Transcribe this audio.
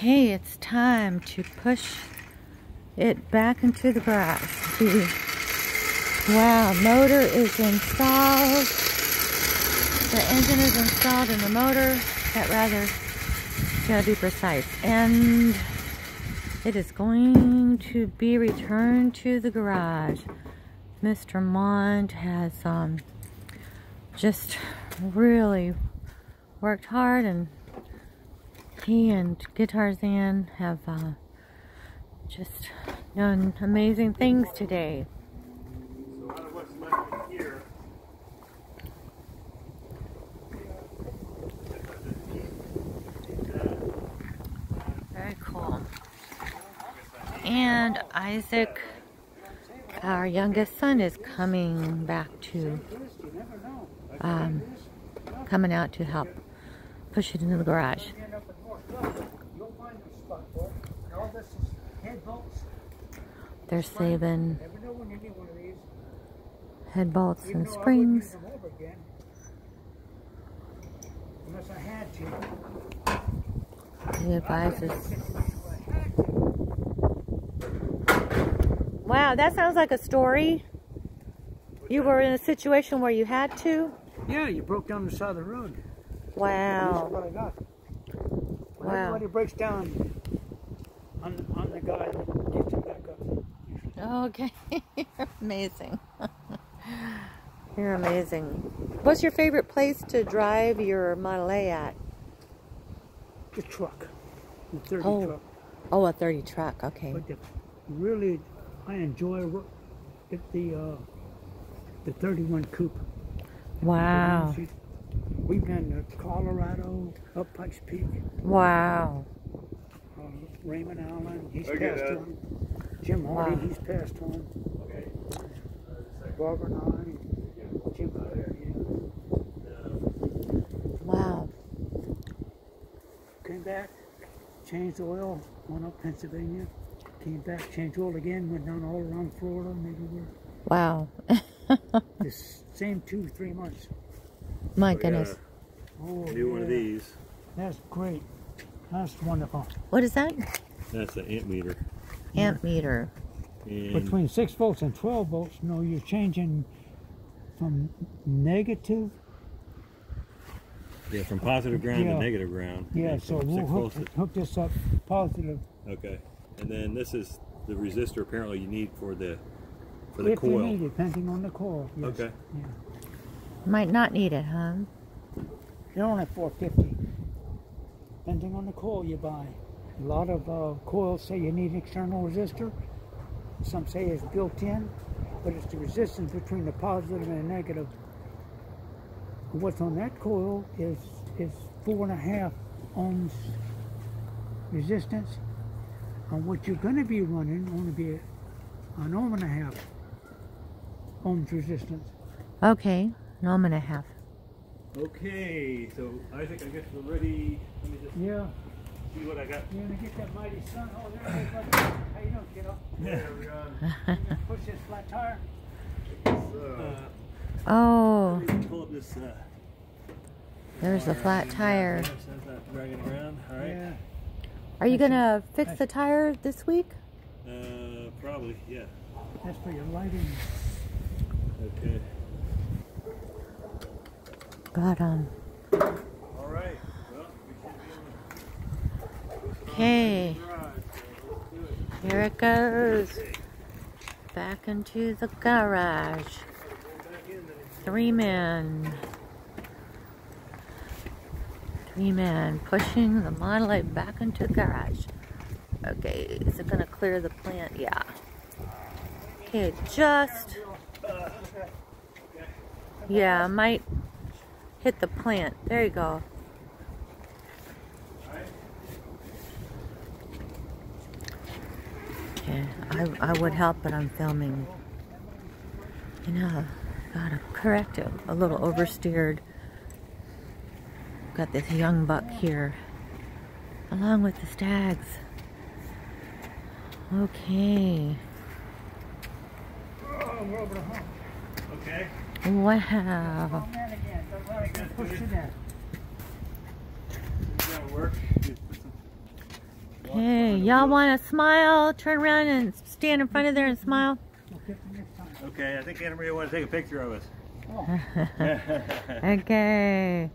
Hey, it's time to push it back into the garage. Wow, motor is installed. The engine is installed in the motor. Gotta be precise. And it is going to be returned to the garage. Mr. Mond has just really worked hard, and he and Guitarzan have just done amazing things today. So out of what's left in here, very cool. And Isaac, our youngest son, is coming back to coming out to help push it into the garage. They're saving head bolts and springs. He advises. Wow, that sounds like a story. You were in a situation where you had to? Yeah, you broke down the side of the road. Wow. That's what I got. When Wow. everybody breaks down on the guy that gets you back up. Okay. You're amazing. You're amazing. What's your favorite place to drive your Model A at? The truck. The 30 truck. Oh, a 30 truck. Okay. But really, I enjoy the 31 coupe. Wow. We've been to Colorado, up Pikes Peak. Wow. Raymond Allen, he's passed on. Jim Hardy, he's passed on. Barbara and I, Jim Hardy. Wow. Came back, changed oil, went up Pennsylvania, came back, changed oil again, went down all around Florida, maybe we're Wow. the same 2-3 months. My goodness. Oh, do one of these. That's great. That's wonderful. What is that? That's the amp meter. Amp meter. And Between 6 volts and 12 volts, no, you're changing from negative. Yeah, from positive ground to negative ground. Yeah, And so from we'll 6 volts hook this up positive. Okay, and then this is the resistor apparently you need for the If coil. you need it, depending on the coil. Yes. Okay. Yeah. Might not need it, huh? They're only $450. Depending on the coil you buy. A lot of coils say you need external resistor. Some say it's built in, but it's the resistance between the positive and the negative. What's on that coil is 4.5 ohms resistance. And what you're going to be running only be 1.5 ohms resistance. Okay. An ohm and a half. Okay, so Isaac, I guess we're ready. Let me just see what I got. You're going to get that mighty sun. Oh, there it is. How you doing, kiddo? Yeah. You gonna push this flat tire? Oh, Pull up this. there's the flat tire. So it's not dragging around. All right. Yeah. Are you gonna fix the tire this week? Probably, yeah. That's for your lighting. Okay. Got All right. Well, we should be Okay. able to Here it goes. Back into the garage. 3 men. 3 men pushing the Model A back into the garage. Okay, is it gonna clear the plant? Yeah. Okay, just. Yeah, might hit the plant. There you go. Okay, I would help, but I'm filming. You know, gotta correct it. A little oversteered. Got this young buck here, along with the stags. Okay. Oh, we're over the hump. Okay. Wow. Oh, man, again. Push to that. Is that work? Okay, y'all want to smile? Turn around and stand in front of there and smile. Okay, I think Anna Maria wants to take a picture of us. Okay.